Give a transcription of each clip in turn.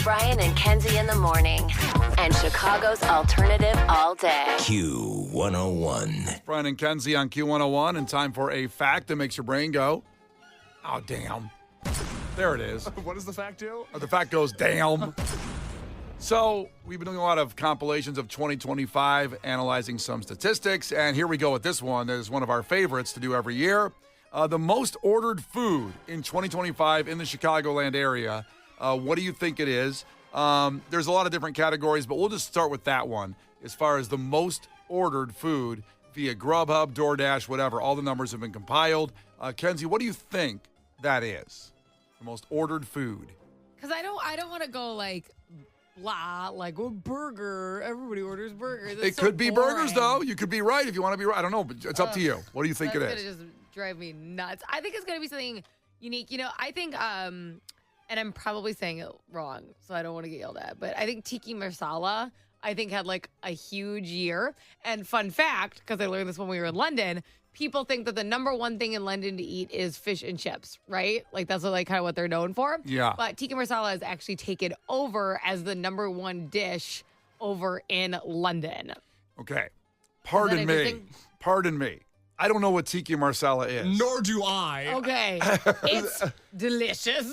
Brian and Kenzie in the morning. And Chicago's alternative all day. Q101. Brian and Kenzie on Q101, and time for a fact that makes your brain go, oh, damn. There it is. What does the fact do? The fact goes, damn. So we've been doing a lot of compilations of 2025, analyzing some statistics, and here we go with this one. That is one of our favorites to do every year. The most ordered food in 2025 in the Chicagoland area. What do you think it is? There's a lot of different categories, but we'll just start with that one. As far as the most ordered food via Grubhub, DoorDash, whatever, all the numbers have been compiled. Kenzie, what do you think that is? The most ordered food. Because I don't want to go like blah, like burger. Everybody orders burgers. It could be burgers, though. You could be right if you want to be right. I don't know, but it's up to you. What do you think it is? That's going to just drive me nuts. I think it's going to be something unique. You know, I think, and I'm probably saying it wrong, so I don't want to get yelled at, but I think tiki masala, I think, had like a huge year. And fun fact, because I learned this when we were in London, people think that the number one thing in London to eat is fish and chips, right? Like that's like kind of what they're known for. Yeah. But tiki masala has actually taken over as the number one dish over in London. Okay. Pardon me. I don't know what tiki marsala is. Nor do I. Okay. It's delicious.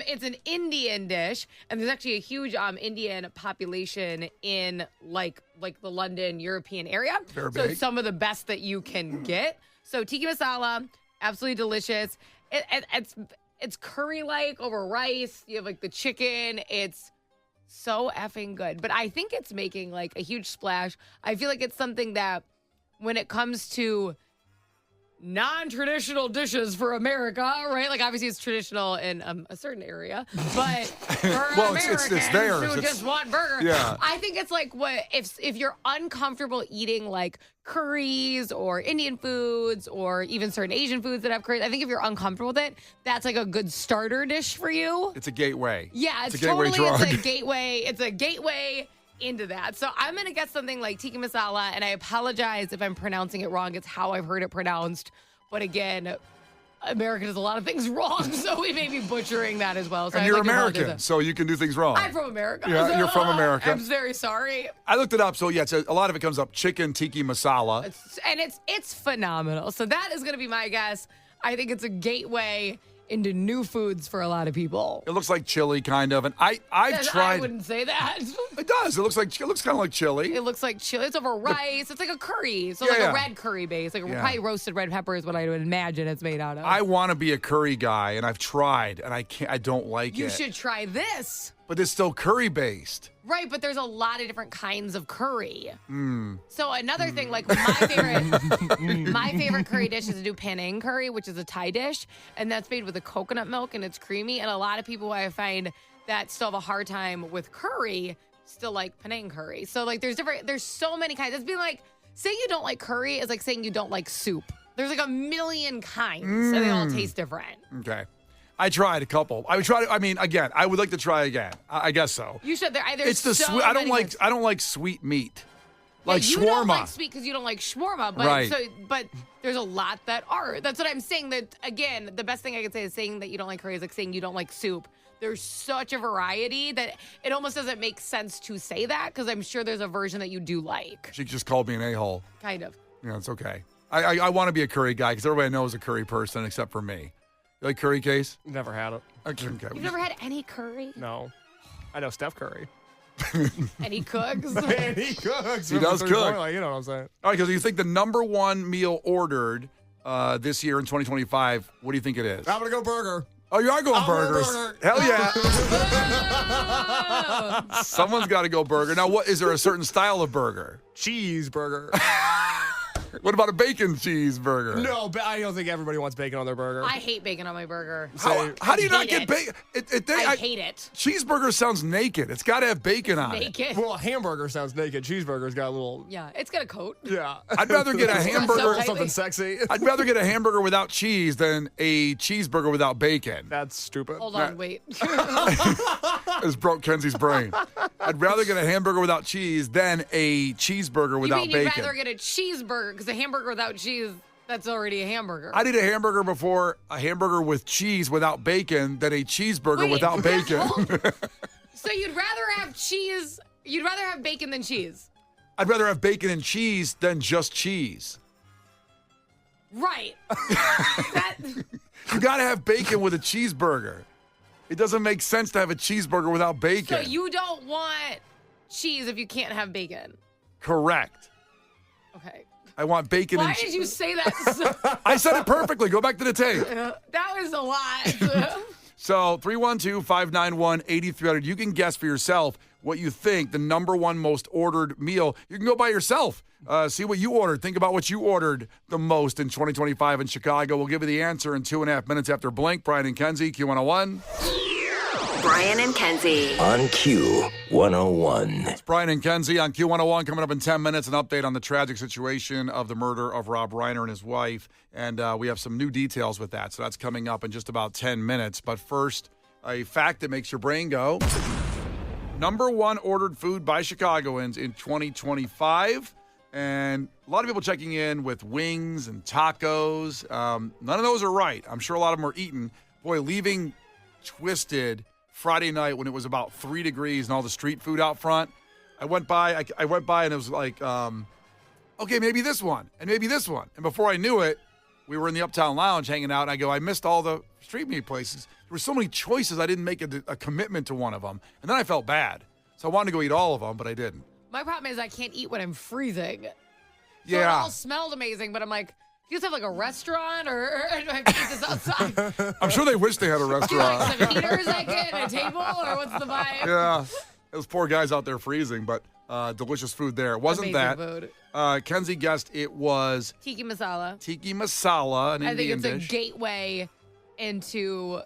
It's an Indian dish, and there's actually a huge Indian population in like the London European area. Very so big. it's some of the best that you can get. So tiki masala, absolutely delicious. It's curry-like over rice. You have like the chicken. It's so effing good. But I think it's making like a huge splash. I feel like it's something that when it comes to non-traditional dishes for America, right? Like obviously it's traditional in a certain area, but for Well, Americans it's theirs. who just want burger, Yeah. I think it's like what if you're uncomfortable eating like curries or Indian foods or even certain Asian foods that have curries, I think if you're uncomfortable with it, that's like a good starter dish for you. It's a gateway. Yeah, it's a gateway totally drug. it's a gateway into that. So I'm going to get something like tiki masala, and I apologize if I'm pronouncing it wrong. It's how I've heard it pronounced. But again, America does a lot of things wrong, so we may be butchering that as well. So And I'd you're like to apologize. American, so you can do things wrong. I'm from America. Yeah, so you're from America. I'm very sorry. I looked it up, so yeah, a lot of it comes up. Chicken tiki masala. It's phenomenal. So that is going to be my guess. I think it's a gateway into new foods for a lot of people. It looks like chili, kind of, and I've tried. I wouldn't say that. It does. It looks kind of like chili. It looks like chili. It's over rice. It's like a curry. So Yeah. a red curry base. Like Yeah. probably roasted red pepper is what I would imagine it's made out of. I want to be a curry guy, and I've tried, and I can't. I don't like it. You should try this. But it's still curry based. Right, but there's a lot of different kinds of curry. Mm. So another thing, like my favorite curry dish is to do Penang curry, which is a Thai dish, and that's made with a coconut milk, and it's creamy. And a lot of people I find that still have a hard time with curry still like Penang curry. So like there's so many kinds. It's been like saying you don't like curry is like saying you don't like soup. There's like a million kinds, and they all taste different. Okay. I tried a couple. I would try. I mean, again, I would like to try again. I guess so. You should. It's the sweet. I don't like sweet meat, like you shawarma. don't like sweet because you don't like shawarma, but Right. but there's a lot that are. That's what I'm saying. That again, the best thing I could say is saying that you don't like curry is like saying you don't like soup. There's such a variety that it almost doesn't make sense to say that because I'm sure there's a version that you do like. She just called me an a-hole. Kind of. Yeah, it's okay. I want to be a curry guy because everybody knows a curry person except for me. You like curry, Case? Never had it. Okay. You've never had any curry? No. I know Steph Curry. And he cooks? And he cooks. He does cook. Like, you know what I'm saying? All right, because you think the number one meal ordered this year in 2025, what do you think it is? I'm going to go burger. Oh, you are going burgers. Burger. Hell yeah. Someone's got to go burger. Now, what is there a certain style of burger? Cheeseburger. What about a bacon cheeseburger? No, but I don't think everybody wants bacon on their burger. I hate bacon on my burger. How do you not hate get bacon? I hate it. Cheeseburger sounds naked. It's got to have bacon on it. Naked. Well, a hamburger sounds naked. Cheeseburger's got a little... Yeah, it's got a coat. Yeah. I'd rather get a hamburger. Something sexy. I'd rather get a hamburger without cheese than a cheeseburger without bacon. That's stupid. Hold on, wait. This broke Kenzie's brain. I'd rather get a hamburger without cheese than a cheeseburger without You mean bacon. you'd rather get a cheeseburger because a hamburger without cheese, that's already a hamburger. I'd eat a hamburger before a hamburger with cheese without bacon than a cheeseburger Wait, without bacon. So you'd rather have cheese? You'd rather have bacon than cheese? I'd rather have bacon and cheese than just cheese. Right. You got to have bacon with a cheeseburger. It doesn't make sense to have a cheeseburger without bacon. So you don't want cheese if you can't have bacon? Correct. Okay. I want bacon Why and did you say that? I said it perfectly. Go back to the tape. That was a lot. So 312-591-8300. You can guess for yourself what you think the number one most ordered meal. You can go by yourself. See what you ordered. Think about what you ordered the most in 2025 in Chicago. We'll give you the answer in 2.5 minutes after Blink. Brian and Kenzie, Q101. Brian and Kenzie. On Q101. It's Brian and Kenzie on Q101. Coming up in 10 minutes, an update on the tragic situation of the murder of Rob Reiner and his wife. And we have some new details with that. So that's coming up in just about 10 minutes. But first, a fact that makes your brain go. Number one ordered food by Chicagoans in 2025. And a lot of people checking in with wings and tacos. None of those are right. I'm sure a lot of them are eaten. Boy, leaving Twisted Friday night when it was about 3 degrees and all the street food out front, I went by and it was like, okay, maybe this one and maybe this one. And before I knew it, we were in the Uptown Lounge hanging out, and I go, I missed all the street meat places. There were so many choices, I didn't make a commitment to one of them. And then I felt bad. So I wanted to go eat all of them, but I didn't. My problem is I can't eat when I'm freezing. So Yeah. it all smelled amazing, but I'm like, do you guys have like a restaurant or do I have to eat this outside? I'm sure they wish they had a Do you restaurant. like some heaters I get and a table, or what's the vibe? Yeah. Those poor guys out there freezing, but delicious food there. It wasn't Amazing that. food. Kenzie guessed it was Tiki masala. tiki masala, an I think Indian it's dish. a gateway into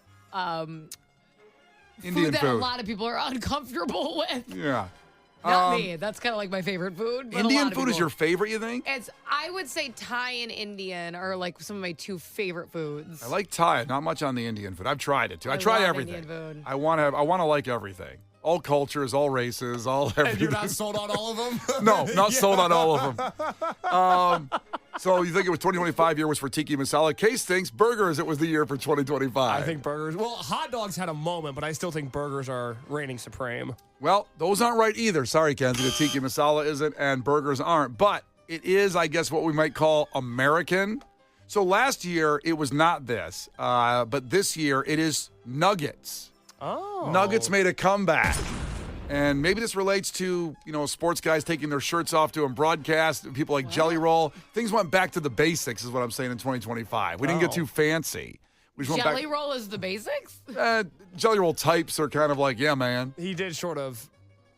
Indian food that a food. lot of people are uncomfortable with. Yeah. Not me. That's kind of like my favorite food. But a lot Indian of food is people- your favorite, you think? I would say Thai and Indian are like some of my two favorite foods. I like Thai, not much on the Indian food. I've tried it too. I I try love everything. Indian food. I want to like everything. All cultures, all races, all everything. And you're not sold on all of them? No, not sold on all of them. So you think it was 2025 year was for tiki masala? Case thinks burgers it was the year for 2025. I think burgers. Well, hot dogs had a moment, but I still think burgers are reigning supreme. Well, those aren't right either. Sorry, Kenzie. The tiki masala isn't, and burgers aren't. But it is, I guess, what we might call American. So last year, it was not this. But this year, it is nuggets. Oh. Nuggets made a comeback. And maybe this relates to, sports guys taking their shirts off doing broadcast, people like Jelly Roll. Things went back to the basics is what I'm saying in 2025. We didn't get too fancy. We just went Jelly back. roll is the basics? Jelly Roll types are kind of like, yeah, man. He did sort of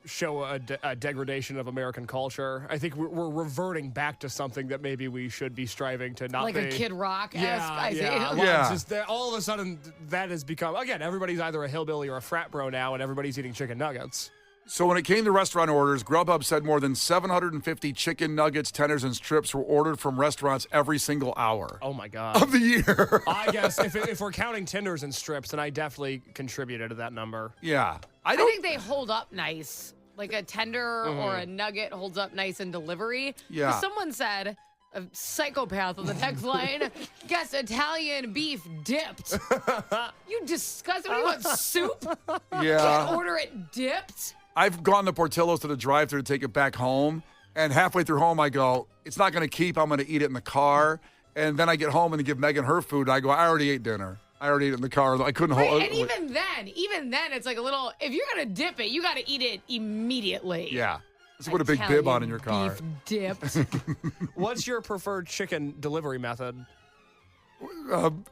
show a degradation of American culture. I think we're reverting back to something that maybe we should be striving to not Like be. a Kid Rock-esque Yeah. idea. Yeah. It's just that all of a sudden that has become, again, everybody's either a hillbilly or a frat bro now, and everybody's eating chicken nuggets. So when it came to restaurant orders, Grubhub said more than 750 chicken nuggets, tenders, and strips were ordered from restaurants every single hour Oh my God. of the year. I guess if we're counting tenders and strips, then I definitely contributed to that number. Yeah. I think they hold up nice. Like a tender or a nugget holds up nice in delivery. Yeah. 'Cause someone said, a psychopath on the text line, guess Italian beef dipped. You disgusting. What do you want, soup? Yeah. Can't order it dipped? I've gone to Portillo's to the drive-thru to take it back home, and halfway through home I go, it's not going to keep. I'm going to eat it in the car, and then I get home and give Megan her food. I go, I already ate dinner. I already ate it in the car. I couldn't hold. Right, and even then, it's like a little. If you're gonna dip it, you got to eat it immediately. Yeah. Let's put a big bib on in your car. Beef dipped. What's your preferred chicken delivery method?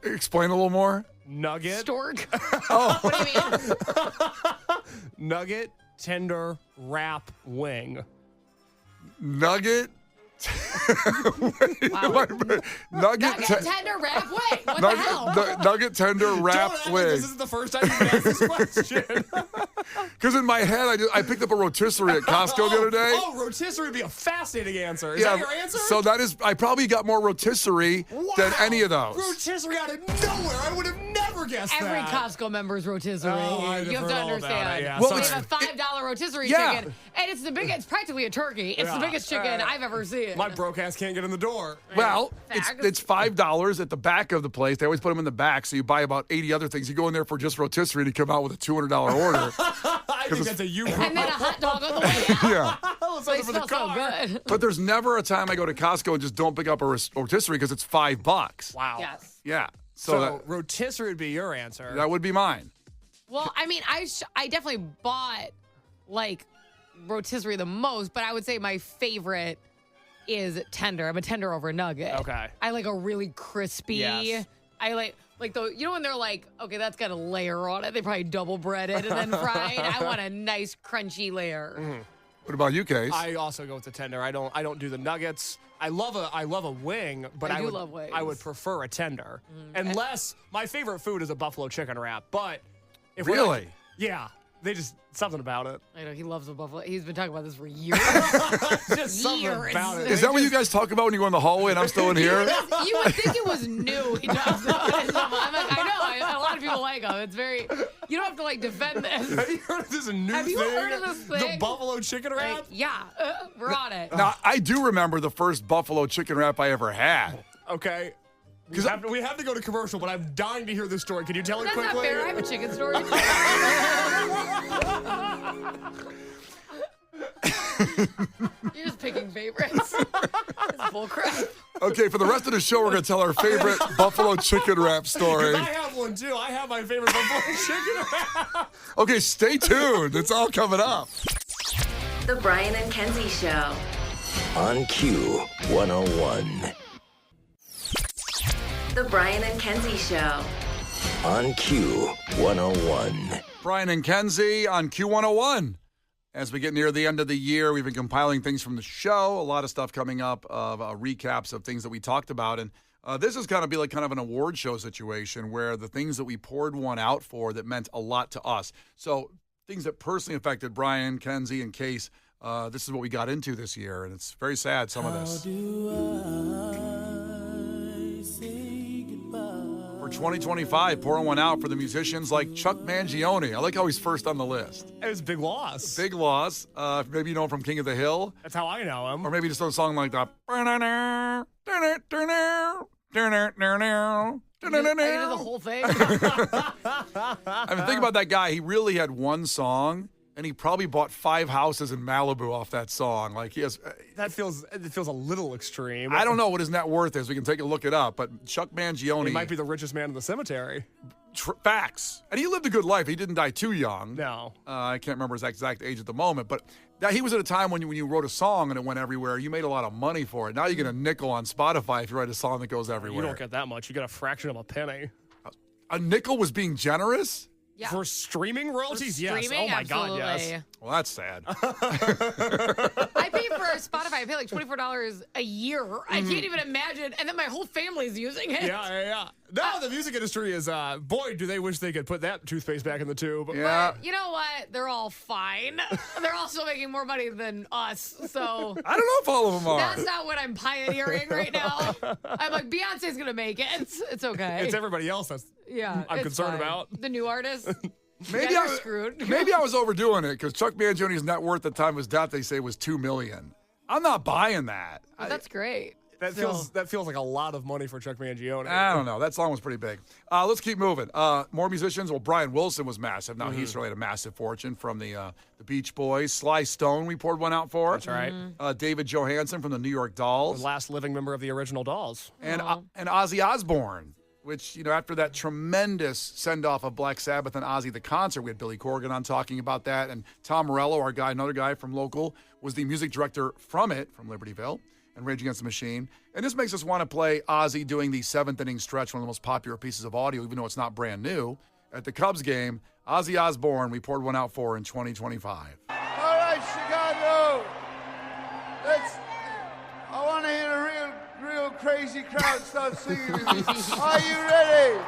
Explain a little more. Nugget, Stork. Oh, what do you mean? nugget, tender, wrap, wing. Nugget. Wow. Nugget. Nugget tender wrap wing. What the hell? Nugget tender wrap Don't act like wing. this is the first time you've asked this question. Because in my head, I picked up a rotisserie at Costco the other day. Oh, rotisserie would be a fascinating answer. Is that your answer? So that is, I probably got more rotisserie than any of those. Rotisserie out of nowhere. I would have never never guess Every that. Costco member's rotisserie. Oh, I you never have to heard all about understand. it, yeah. Well, They it's- have a $5 rotisserie Yeah. chicken, and it's practically a turkey. It's the Yeah. biggest chicken I've ever seen. My broke ass can't get in the door. Well, Facts. it's $5 at the back of the place. They always put them in the back, so you buy about 80 other things. You go in there for just rotisserie and you come out with a $200 order. I think that's a you and then a hot dog on the way out. Yeah. They smell so good. But there's never a time I go to Costco and just don't pick up a rotisserie because it's $5. Wow. Yes. Yeah. So So rotisserie would be your answer. that would be mine. Well, I mean, I definitely bought like rotisserie the most, but I would say my favorite is tender. I'm a tender over nugget. Okay. I like a really crispy. Yes. I like the, you know, when they're like, okay, that's got a layer on it. They probably double bread it and then fried. I want a nice crunchy layer. Mm-hmm. What about you, Case? I also go with the tender. I don't do the nuggets. I love a wing, but I do would love wings. I would prefer a tender. Unless my favorite food is a buffalo chicken wrap. But if we're Really? not- yeah. They just something about it. I know he loves the buffalo. He's been talking about this for years. Just something Years. about it. Is that what you guys talk about when you go in the hallway and I'm still in here? You would think it was new. He talks about it. I'm like, I know. A lot of people like him. It's very. You don't have to like defend this. Have you heard of this new Have thing? you heard of this The thing? buffalo chicken wrap? Like, yeah, we're on it. Now, I do remember the first buffalo chicken wrap I ever had. Okay. We have to go to commercial, but I'm dying to hear this story. Can you tell it That's quickly? not fair. I have a chicken story. You're just picking favorites. It's bullcrap. Okay, for the rest of the show, we're going to tell our favorite buffalo chicken wrap story. I have one too. I have my favorite buffalo chicken wrap. Okay, stay tuned. It's all coming up. The Brian and Kenzie Show. On Q101. The Brian and Kenzie Show. On Q101. Brian and Kenzie on Q101. As we get near the end of the year, we've been compiling things from the show. A lot of stuff coming up of recaps of things that we talked about. And this is going to be like kind of an award show situation where the things that we poured one out for that meant a lot to us. So things that personally affected Brian, Kenzie, and Case, this is what we got into this year. And it's very sad, some of this. For 2025, pouring one out for the musicians like Chuck Mangione. I like how he's first on the list. It was a big loss. Big loss. Maybe you know him from King of the Hill. That's how I know him. Or maybe just a song like that. Are you the whole thing? I mean, think about that guy. He really had one song, and he probably bought 5 houses in Malibu off that song. Like he has. It feels a little extreme. I don't know what his net worth is. We can take a look it up. But Chuck Mangione. He might be the richest man in the cemetery. Facts. And he lived a good life. He didn't die too young. No. I can't remember his exact age at the moment, but he was at a time when you wrote a song and it went everywhere. You made a lot of money for it. Now you get a nickel on Spotify if you write a song that goes everywhere. You don't get that much. You get a fraction of a penny. A nickel was being generous? Yeah. For streaming royalties? Yes. Streaming? Oh my God, Absolutely. yes. Well, that's sad. I pay for Spotify. I pay like $24 a year. I can't even imagine. And then my whole family's using it. Yeah. No, the music industry is, boy, do they wish they could put that toothpaste back in the tube. Yeah. But you know what? They're all fine. They're all still making more money than us. So I don't know if all of them are. that's not what I'm pioneering right now. I'm like, Beyonce's going to make it. It's okay. It's everybody else that's yeah, I'm it's concerned fine. about. The new artists. Maybe yeah, I you're was screwed. Maybe I was overdoing it because Chuck Mangione's net worth at the time of his death, they say, was $2 million. I'm not buying that. But that's great. That feels like a lot of money for Chuck Mangione. I don't know. That song was pretty big. Let's keep moving. More musicians. Well, Brian Wilson was massive. Now he's really had a massive fortune from the Beach Boys. Sly Stone, we poured one out for. That's right. David Johansen from the New York Dolls. The last living member of the original Dolls. And Ozzy Osbourne, which, after that tremendous send-off of Black Sabbath and Ozzy the concert, we had Billy Corgan on talking about that. And Tom Morello, our guy, another guy from local, was the music director from Libertyville and Rage Against the Machine. And this makes us want to play Ozzy doing the 7th inning stretch, one of the most popular pieces of audio, even though it's not brand new. At the Cubs game, Ozzy Osbourne, we poured one out for in 2025. All right, Chicago. I want to hear a real crazy crowd start singing with me. Are you ready?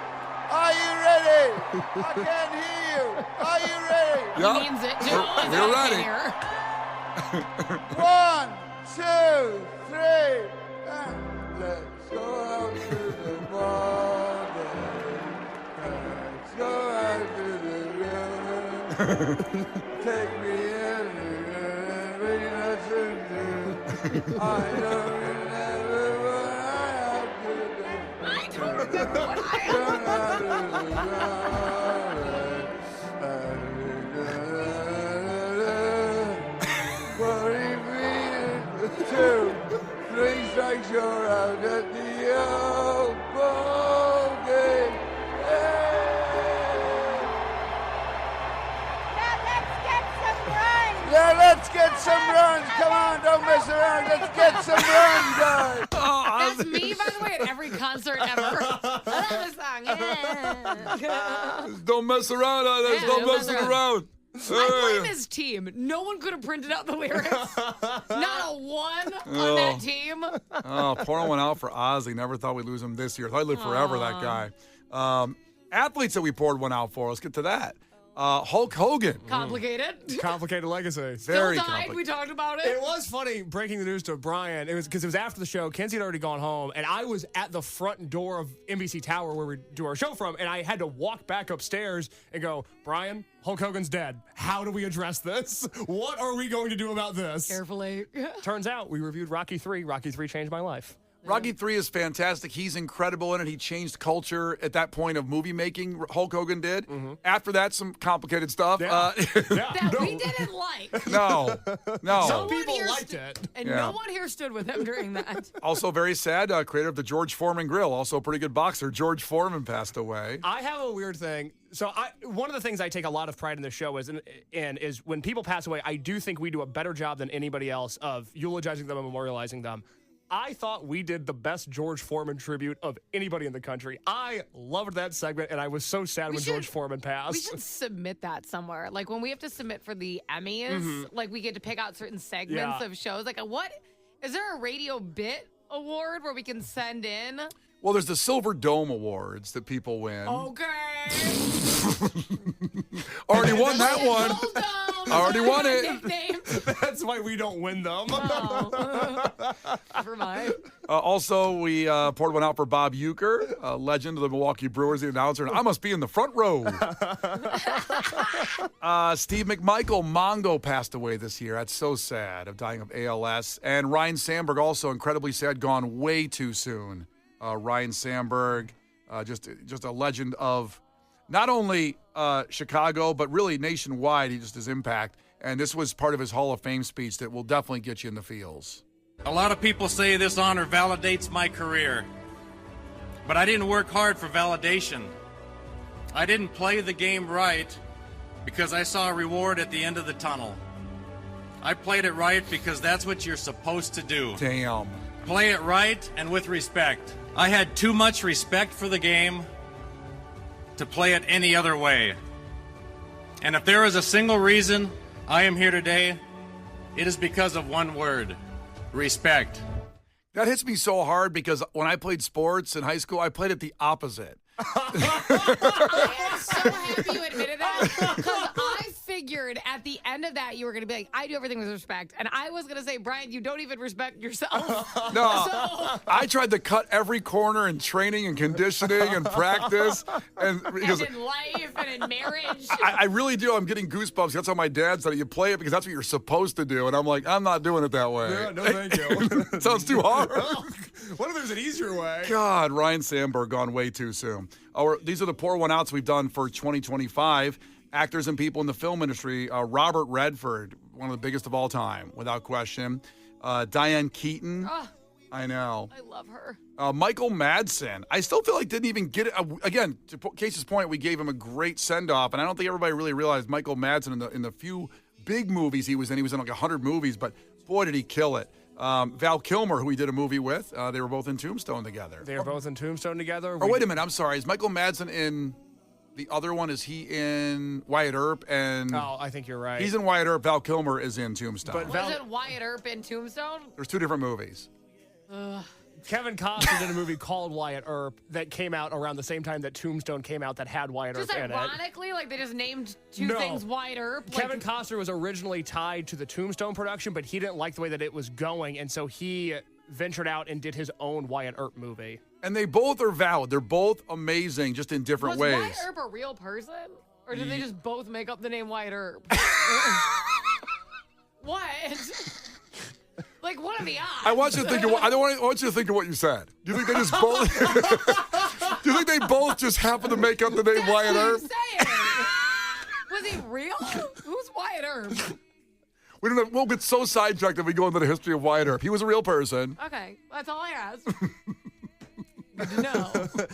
Are you ready? I can't hear you. Are you ready? Yep. He means it too. We're ready. One, two, three, and let's go out to the bar. go out to the river. Take me in, bring us into. I don't remember what I have to do. Turn out to the 2, 3 strikes, you're out at the old ball game. Now let's get some runs. Come on, don't mess around. Let's get some runs, guys. That's me, by the way, at every concert ever. I love this song. Yeah. Don't mess around on us. Yeah, don't don't mess mess around. I blame his team. No one could have printed out the lyrics. Not a one on that team. Oh, pouring one out for Ozzy. Never thought we'd lose him this year. Thought he'd live forever, that guy. Athletes that we poured one out for. Let's get to that. Hulk Hogan. Complicated. Complicated legacy. Very Still died. complicated. We talked about it. It was funny breaking the news to Brian. It was because it was after the show. Kenzie had already gone home, and I was at the front door of NBC Tower where we do our show from, and I had to walk back upstairs and go, Brian, Hulk Hogan's dead. How do we address this? What are we going to do about this? Carefully. Turns out we reviewed Rocky 3. Rocky 3 changed my life. Rocky 3 is fantastic. He's incredible in it. He changed culture at that point of movie making. Hulk Hogan did. After that, some complicated stuff. Yeah. That we didn't like. No. Some people here liked it. And Yeah. no one here stood with him during that. Also very sad, creator of the George Foreman Grill, also a pretty good boxer. George Foreman passed away. I have a weird thing. So one of the things I take a lot of pride in the show is when people pass away, I do think we do a better job than anybody else of eulogizing them and memorializing them. I thought we did the best George Foreman tribute of anybody in the country. I loved that segment, and I was so sad when George Foreman passed. We should submit that somewhere. Like when we have to submit for the Emmys, like we get to pick out certain segments of shows. Like what is there a radio bit award where we can send in? Well, there's the Silver Dome Awards that people win. Okay. Already won that one. Already won it. That's why we don't win them. Never mind. Also, we poured one out for Bob Uecker, a legend of the Milwaukee Brewers, the announcer. And I must be in the front row. Steve McMichael, Mongo, passed away this year. That's so sad, of dying of ALS. And Ryan Sandberg, also incredibly sad, gone way too soon. Ryan Sandberg, just a legend of not only Chicago, but really nationwide. His impact. And this was part of his Hall of Fame speech that will definitely get you in the feels. A lot of people say this honor validates my career, but I didn't work hard for validation. I didn't play the game right because I saw a reward at the end of the tunnel. I played it right because that's what you're supposed to do. Damn. Play it right and with respect. I had too much respect for the game to play it any other way. And if there is a single reason I am here today, it is because of one word: respect. That hits me so hard because when I played sports in high school, I played it the opposite. I am so happy you admitted that because I figured at the end of that you were going to be like, I do everything with respect. And I was going to say, Brian, you don't even respect yourself. No, So- I tried to cut every corner in training and conditioning and practice. And because and in life and in marriage. I really do. I'm getting goosebumps. That's how my dad said it. You play it because that's what you're supposed to do. And I'm like, I'm not doing it that way. Yeah, no, thank you. It sounds too hard. What if there's an easier way? God, Ryan Sandberg gone way too soon. These are the pour one outs we've done for 2025. Actors and people in the film industry. Robert Redford, one of the biggest of all time, without question. Diane Keaton. Oh, I know. I love her. Michael Madsen. I still feel like didn't even get it. Again, to Case's point, we gave him a great send-off, and I don't think everybody really realized Michael Madsen in the few big movies he was in. He was in like 100 movies, but boy, did he kill it. Val Kilmer, who we did a movie with, they were both in Tombstone together. They were both in Tombstone together. Oh, wait a minute. I'm sorry. Is Michael Madsen in the other one? Is he in Wyatt Earp? And Oh, I think you're right. he's in Wyatt Earp. Val Kilmer is in Tombstone. But Was it Wyatt Earp in Tombstone? There's two different movies. Kevin Costner did a movie called Wyatt Earp that came out around the same time that Tombstone came out that had Wyatt Just Earp in it. ironically, like they just named two No. things Wyatt Earp. Kevin Costner was originally tied to the Tombstone production, but he didn't like the way that it was going, and so he ventured out and did his own Wyatt Earp movie. And they both are valid. They're both amazing, just in different Was ways. Wyatt Earp a real person? Or did they just both make up the name Wyatt Earp? What? Like, what are the odds? I want you to think of what I want you to think of what you said. Do you think they just both? Do you think they both just happen to make up the name That's Wyatt what Earp? I'm saying. Was he real? Who's Wyatt Earp? We don't know, we'll get so sidetracked if we go into the history of Wyatt Earp. He was a real person. Okay, that's all I asked. No,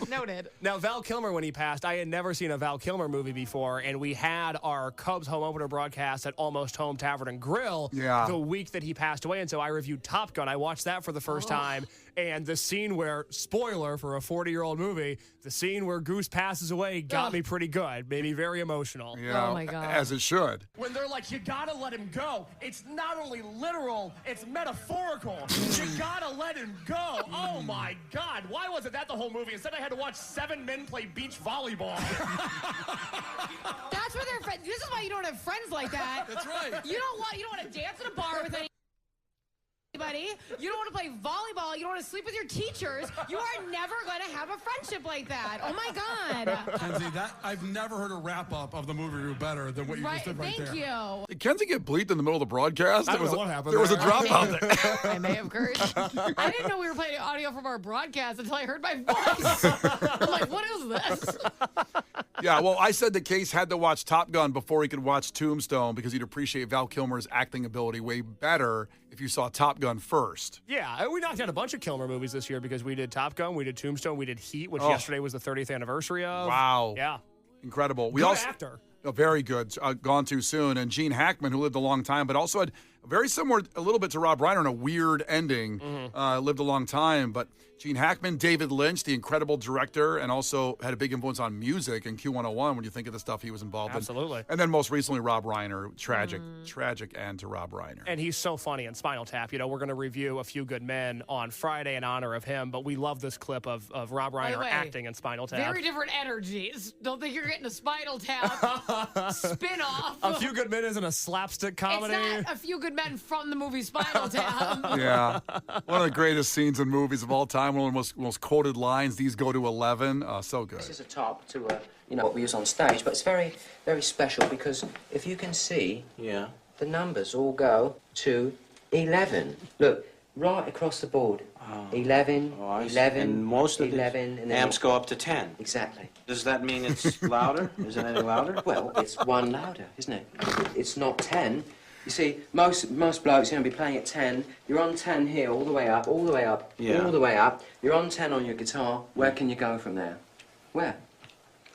noted. Now, Val Kilmer, when he passed, I had never seen a Val Kilmer movie before, and we had our Cubs home opener broadcast at Almost Home Tavern and Grill the week that he passed away, and so I reviewed Top Gun. I watched that for the first time, and the scene where, spoiler for a 40-year-old movie, the scene where Goose passes away got me pretty good, made me very emotional. Yeah, Oh, my God. as it should. When they're like, you gotta let him go, it's not only literal, it's metaphorical. You gotta let him go. Oh my God, why wasn't that the whole movie? Instead I had to watch 7 men play beach volleyball. That's where they're friends. This is why you don't have friends like that. That's right. You don't want to dance in a bar with anybody. You don't want to play volleyball. You don't want to sleep with your teachers. You are never going to have a friendship like that. Oh my God. Kenzie, I've never heard a wrap-up of the movie review better than what you just did right there. Thank you. Did Kenzie get bleeped in the middle of the broadcast? I don't know what happened There was a there. drop out there. I may have cursed. I didn't know we were playing audio from our broadcast until I heard my voice. I'm like, what is this? Yeah, well, I said that Case had to watch Top Gun before he could watch Tombstone because he'd appreciate Val Kilmer's acting ability way better if you saw Top Gun first. Yeah, we knocked out a bunch of Kilmer movies this year because we did Top Gun, we did Tombstone, we did Heat, which yesterday was the 30th anniversary of. Wow. Yeah. Incredible. We Good also actor. Very good. Gone too soon. And Gene Hackman, who lived a long time, but also had very similar, a little bit to Rob Reiner, and a weird ending. Lived a long time, but Gene Hackman, David Lynch, the incredible director, and also had a big influence on music and Q101 when you think of the stuff he was involved in. Absolutely. And then most recently, Rob Reiner. Tragic end to Rob Reiner. And he's so funny in Spinal Tap. You know, we're going to review A Few Good Men on Friday in honor of him, but we love this clip of Rob By the Reiner way, acting in Spinal Tap. Very different energies. Don't think you're getting a Spinal Tap spin-off. A Few Good Men isn't a slapstick comedy. It's not A Few Good Men from the movie Spinal Tap. Yeah. One of the greatest scenes in movies of all time. One of the most quoted lines. These go to 11. So good. This is a top to, what we use on stage, but it's very, very special because if you can see, the numbers all go to 11. Look, right across the board. 11, 11, and most of 11, the amps go up to 10. Exactly. Does that mean it's louder? Is it any louder? Well, it's one louder, isn't it? It's not 10. You see, most blokes are going to be playing at 10. You're on 10 here, all the way up, all the way up, all the way up. You're on 10 on your guitar. Where can you go from there? Where?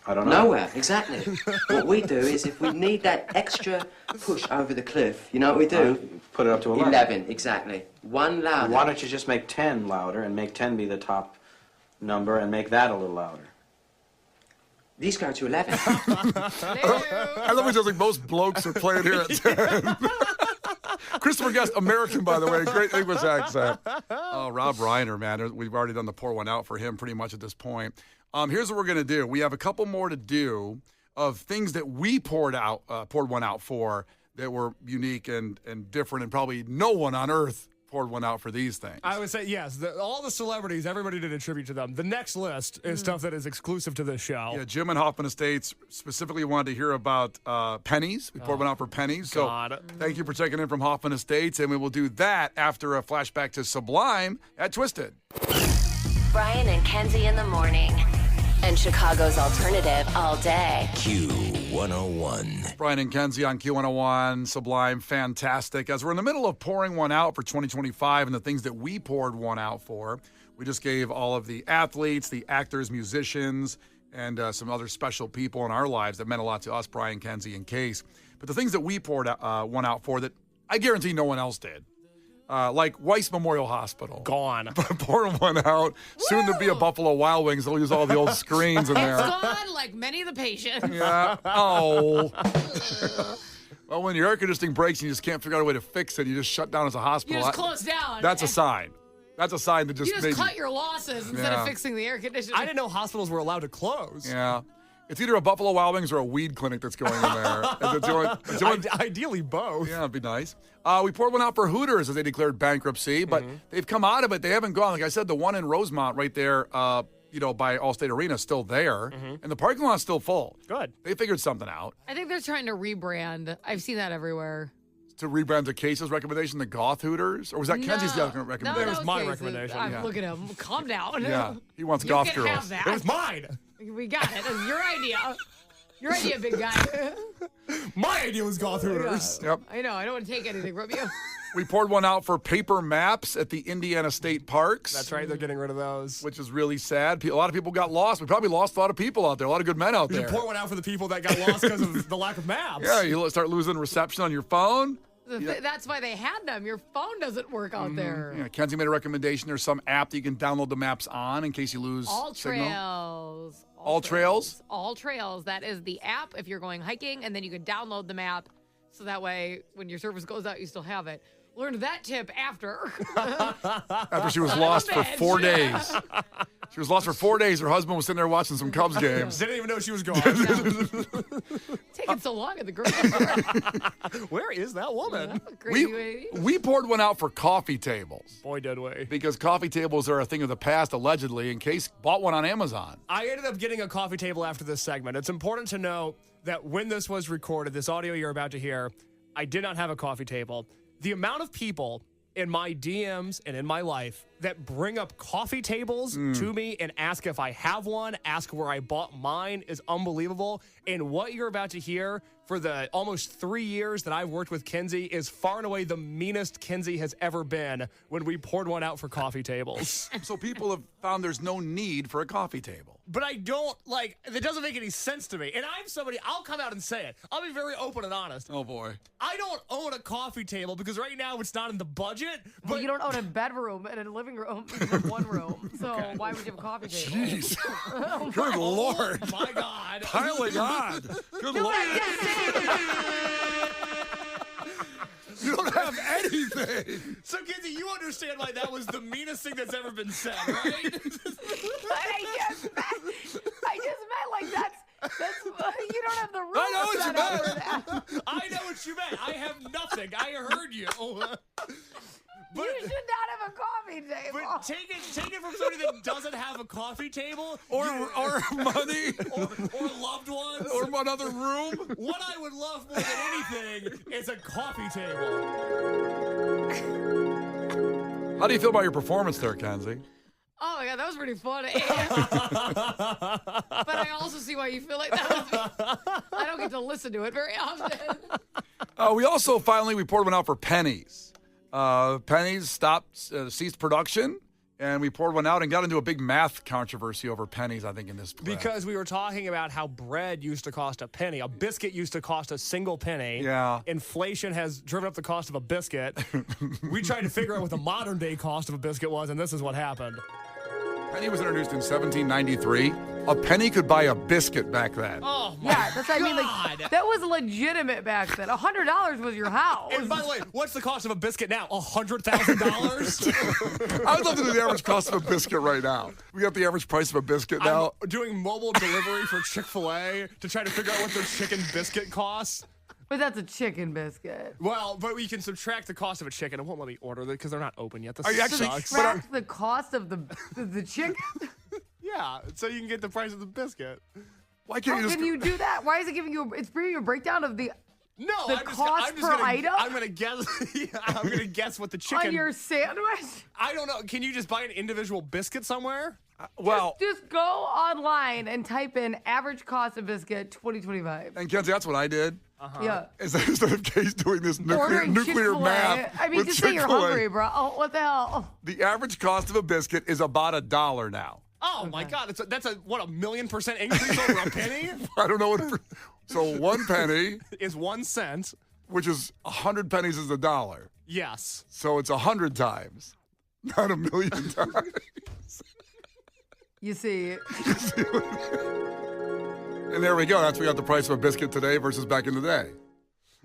I don't know. Nowhere, exactly. What we do is if we need that extra push over the cliff, you know what we do? Put it up to 11. 11, exactly. One louder. Why don't you just make 10 louder and make 10 be the top number and make that a little louder? These go to 11. I love it just like most blokes are playing here at 10. Christopher Guest, American, by the way, great English accent. Oh, Rob Reiner, man. We've already done the pour one out for him pretty much at this point. Here's what we're going to do. We have a couple more to do of things that we poured one out for that were unique and different, and probably no one on earth poured one out for these things. I would say, yes, all the celebrities, everybody did a tribute to them. The next list is stuff that is exclusive to this show. Yeah, Jim and Hoffman Estates specifically wanted to hear about pennies. We poured one out for pennies. So thank you for checking in from Hoffman Estates, and we will do that after a flashback to Sublime at Twisted. Brian and Kenzie in the morning. And Chicago's alternative all day. Q101. Brian and Kenzie on Q101. Sublime, fantastic. As we're in the middle of pouring one out for 2025 and the things that we poured one out for, we just gave all of the athletes, the actors, musicians, and some other special people in our lives that meant a lot to us, Brian, Kenzie, and Case. But the things that we poured one out for that I guarantee no one else did. Like Weiss Memorial Hospital. Gone. Pouring one out. Soon to be a Buffalo Wild Wings. They'll use all the old screens in there. It's gone like many of the patients. Yeah. Oh. Well, when your air conditioning breaks and you just can't figure out a way to fix it, you just shut down as a hospital. You just close down. That's a sign. That's a sign that just You just cut your losses instead of fixing the air conditioning. I didn't know hospitals were allowed to close. Yeah. It's either a Buffalo Wild Wings or a weed clinic that's going in there. Ideally, both. Yeah, it'd be nice. We poured one out for Hooters as they declared bankruptcy, but they've come out of it. They haven't gone. Like I said, the one in Rosemont right there, by Allstate Arena is still there, and the parking lot's still full. Good. They figured something out. I think they're trying to rebrand. I've seen that everywhere. To rebrand to Case's recommendation, the Goth Hooters? Or was that Kenzie's recommendation? No, That was my Casey's. recommendation. Look at him. Calm down. Yeah, he wants You Goth can girls. have that. It was mine. We got it. It was your idea. Your idea, big guy. My idea was Goth Hooters. Yep. I know. I don't want to take anything from you. We poured one out for paper maps at the Indiana State Parks. That's right. They're getting rid of those. Which is really sad. A lot of people got lost. We probably lost a lot of people out there. A lot of good men out You there. should pour one out for the people that got lost because of the lack of maps. Yeah, you start losing reception on your phone. That's why they had them. Your phone doesn't work out there. Yeah, Kenzie made a recommendation. There's some app that you can download the maps on in case you lose All signal. Trails. All Trails? All Trails. That is the app if you're going hiking, and then you can download the map so that way when your service goes out, you still have it. Learned that tip after. After she was lost for 4 days. She was lost for 4 days. Her husband was sitting there watching some Cubs games. Didn't even know she was gone. Taking so long at the grocery store. Where is that woman? Crazy lady. We poured one out for coffee tables. Boy, did we. Because coffee tables are a thing of the past, allegedly, and Case bought one on Amazon. I ended up getting a coffee table after this segment. It's important to know that when this was recorded, this audio you're about to hear, I did not have a coffee table. The amount of people in my DMs and in my life that bring up coffee tables to me and ask if I have one, ask where I bought mine is unbelievable. And what you're about to hear for the almost 3 years that I've worked with Kenzie is far and away the meanest Kenzie has ever been when we poured one out for coffee tables. So people have found there's no need for a coffee table. But I don't, it doesn't make any sense to me. And I'm somebody, I'll come out and say it. I'll be very open and honest. Oh, boy. I don't own a coffee table because right now it's not in the budget. But Well, you don't own a bedroom and a living room. You have one room. So why would you have a coffee table? Jeez. Good Lord. Oh, my God. Piling on. Good Lord. You don't have anything. So, Kenzie, you understand why that was the meanest thing that's ever been said, right? I just meant like that's you don't have the room. I know what you set up for meant. that. I know what you meant. I have nothing. I heard you. But, You should not have a coffee table. but take it from somebody that doesn't have a coffee table Or money. or loved ones. Or another room. What I would love more than anything is a coffee table. How do you feel about your performance there, Kenzie? Oh my God, that was pretty funny. But I also see why you feel like that was me. I don't get to listen to it very often. We also we poured one out for Pennies. Pennies ceased production, and we poured one out and got into a big math controversy over Pennies, I think, in this clip. Because we were talking about how bread used to cost a penny. A biscuit used to cost a single penny. Yeah. Inflation has driven up the cost of a biscuit. We tried to figure out what the modern day cost of a biscuit was, and this is what happened. Penny was introduced in 1793. A penny could buy a biscuit back then. Oh, my Yeah, that's what I mean. God. Like, that was legitimate back then. $100 was your house. And by the way, what's the cost of a biscuit now? $100,000? I would love to do the average cost of a biscuit right now. We got the average price of a biscuit now. I'm doing mobile delivery for Chick-fil-A to try to figure out what their chicken biscuit costs. But that's a chicken biscuit. Well, but we can subtract the cost of a chicken. It won't let me order it because they're not open yet. This Are you actually- sucks. Subtract the cost of the chicken? Yeah, so you can get the price of the biscuit. Why can't How you just can you do that? Why is it giving you it's bringing you a breakdown of the No, The cost per item? I'm gonna guess. I'm gonna guess what the chicken. on your sandwich? I don't know. Can you just buy an individual biscuit somewhere? Just go online and type in average cost of biscuit 2025. And Kenzie, that's what I did. Yeah. Instead of Case doing this nuclear Ordering math. Chick-fil-A. I mean, with just say you're Chick-fil-A. hungry, bro. Oh, what the hell? The average cost of a biscuit is about $1 now. Oh my God! That's a 1,000,000% increase over a penny. I don't know what. So 1 penny Is 1 cent. which is 100 pennies is $1. Yes. So it's 100 times, not 1,000,000 times. You see, And there we go. That's we got the price of a biscuit today versus back in the day.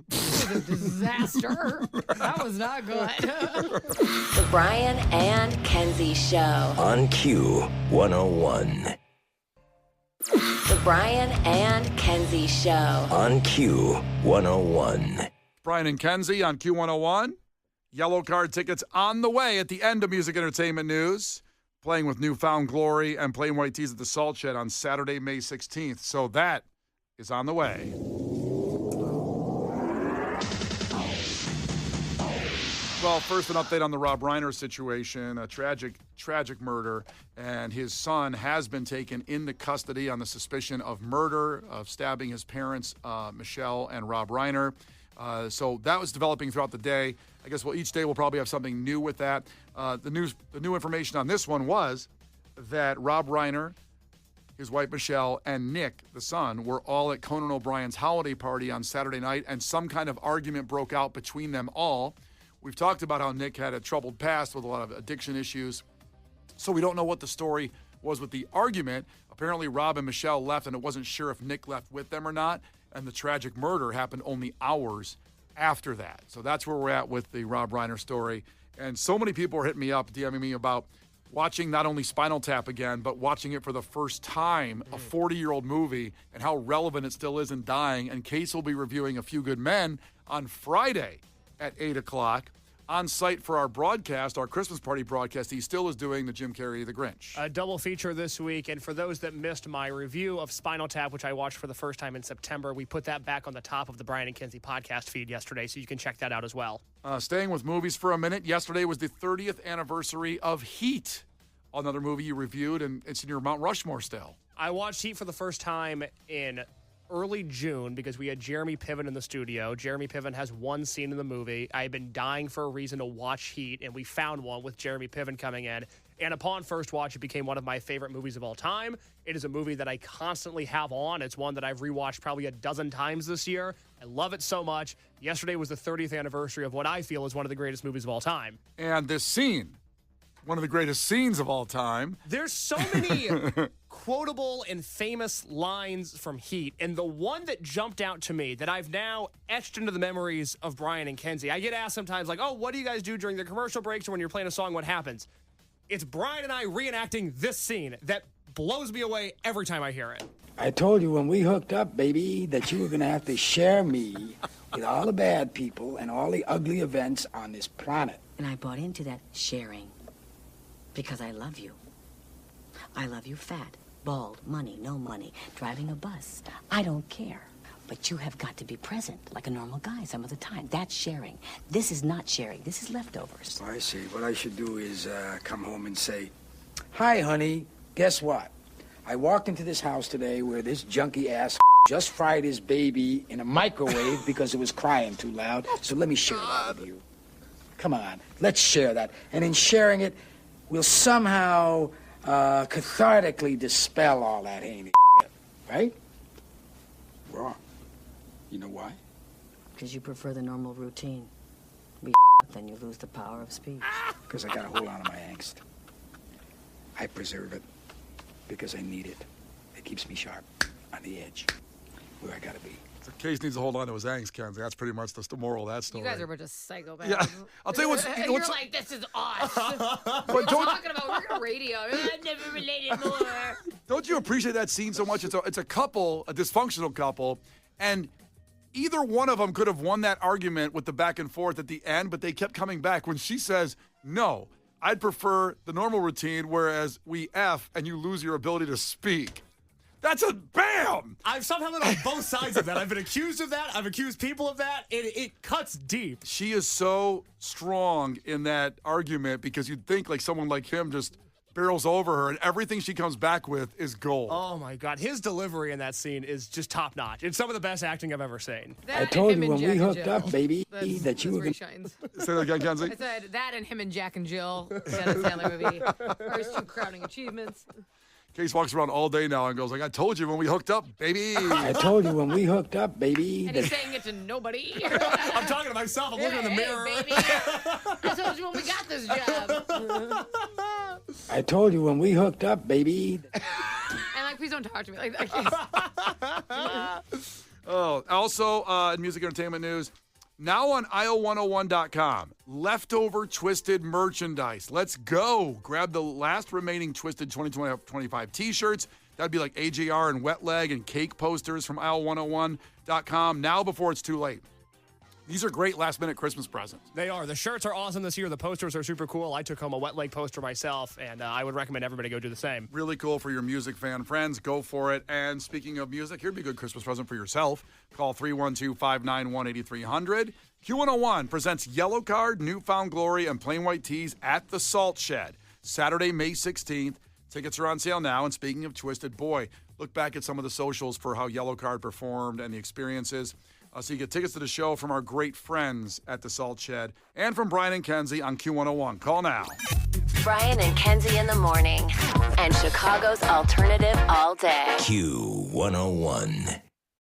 it was a disaster. That was not good. The Brian and Kenzie Show. On Q 101. The Brian and Kenzie Show. On Q101. Brian and Kenzie on Q101. Yellow card tickets on the way at the end of Music Entertainment News. Playing with Newfound Glory and Plain White Tees at the Salt Shed on Saturday, May 16th. So that is on the way. Well, first an update on the Rob Reiner situation, a tragic murder, and his son has been taken into custody on the suspicion of murder, of stabbing his parents, Michelle and Rob Reiner. So that was developing throughout the day. I guess each day we'll probably have something new with that. The new information on this one was that Rob Reiner, his wife Michelle, and Nick, the son, were all at Conan O'Brien's holiday party on Saturday night, and some kind of argument broke out between them all. We've talked about how Nick had a troubled past with a lot of addiction issues, so we don't know what the story was with the argument. Apparently, Rob and Michelle left, and it wasn't sure if Nick left with them or not, and the tragic murder happened only hours after that. So that's where we're at with the Rob Reiner story. And so many people are hitting me up, DMing me about watching not only Spinal Tap again, but watching it for the first time, a 40-year-old movie, and how relevant it still is in dying. And Case will be reviewing A Few Good Men on Friday at 8 o'clock. On site for our broadcast, our Christmas party broadcast, he still is doing the Jim Carrey, The Grinch. A double feature this week, and for those that missed my review of Spinal Tap, which I watched for the first time in September, we put that back on the top of the Brian and Kenzie podcast feed yesterday, so you can check that out as well. Staying with movies for a minute, yesterday was the 30th anniversary of Heat, another movie you reviewed, and it's in your Mount Rushmore still. I watched Heat for the first time in early June because we had Jeremy Piven in the studio. Jeremy Piven has one scene in the movie. I had been dying for a reason to watch Heat, and we found one with Jeremy Piven coming in. And upon first watch, it became one of my favorite movies of all time. It is a movie that I constantly have on. It's one that I've rewatched probably a dozen times this year. I love it so much. Yesterday was the 30th anniversary of what I feel is one of the greatest movies of all time. And this scene, one of the greatest scenes of all time. There's so many quotable and famous lines from Heat, and the one that jumped out to me that I've now etched into the memories of Brian and Kenzie. I get asked sometimes, like, oh, what do you guys do during the commercial breaks or when you're playing a song, what happens? It's Brian and I reenacting this scene that blows me away every time I hear it. I told you when we hooked up, baby, that you were going to have to share me with all the bad people and all the ugly events on this planet. And I bought into that sharing. Because I love you. I love you fat, bald, money, no money, driving a bus. I don't care. But you have got to be present like a normal guy some of the time. That's sharing. This is not sharing. This is leftovers. I see. What I should do is come home and say, hi, honey, guess what? I walked into this house today where this junkie ass just fried his baby in a microwave because it was crying too loud. So let me share that with you. Come on, let's share that. And in sharing it, we'll somehow cathartically dispel all that heinous shit, right? Wrong. You know why? Because you prefer the normal routine. We then you lose the power of speech. Because I got a hold on to my angst. I preserve it because I need it. It keeps me sharp, on the edge, where I gotta be. So Case needs to hold on to his angst, Kenzie. That's pretty much the moral of that story. You guys are a bunch of psychopaths. Yeah, I'll tell you what's... You're like, this is us. We're talking about, we're going to radio. I've never related more. Don't you appreciate that scene so much? It's a couple, a dysfunctional couple, and either one of them could have won that argument with the back and forth at the end, but they kept coming back. When she says, no, I'd prefer the normal routine, whereas we F and you lose your ability to speak. That's a bam! I've somehow been on both sides of that. I've been accused of that. I've accused people of that. It cuts deep. She is so strong in that argument because you'd think like someone like him just barrels over her and everything she comes back with is gold. Oh my God. His delivery in that scene is just top notch. It's some of the best acting I've ever seen. I told you when we hooked up, baby, that you were going to... Say that again, Kenzie. I said that and him and Jack and Jill. Adam Sandler movie. Are his two crowning achievements. Case walks around all day now and goes like, I told you when we hooked up, baby. I told you when we hooked up, baby. And he's saying it to nobody. I'm talking to myself. I'm looking in the mirror. Baby. I told you when we got this job. I told you when we hooked up, baby. And like, please don't talk to me like that. Also, in music entertainment news, now on IO101.com, leftover Twisted merchandise. Let's go. Grab the last remaining Twisted 2025 t-shirts. That'd be like AJR and Wet Leg and cake posters from aisle101.com. Now before it's too late. These are great last-minute Christmas presents. They are. The shirts are awesome this year. The posters are super cool. I took home a Wet Leg poster myself, and I would recommend everybody go do the same. Really cool for your music fan friends. Go for it. And speaking of music, here'd be a good Christmas present for yourself. Call 312-591-8300. Q101 presents Yellow Card, Newfound Glory, and Plain White Tees at the Salt Shed. Saturday, May 16th. Tickets are on sale now. And speaking of Twisted, boy, look back at some of the socials for how Yellow Card performed and the experiences. So you get tickets to the show from our great friends at the Salt Shed and from Brian and Kenzie on Q101. Call now. Brian and Kenzie in the morning. And Chicago's alternative all day. Q101.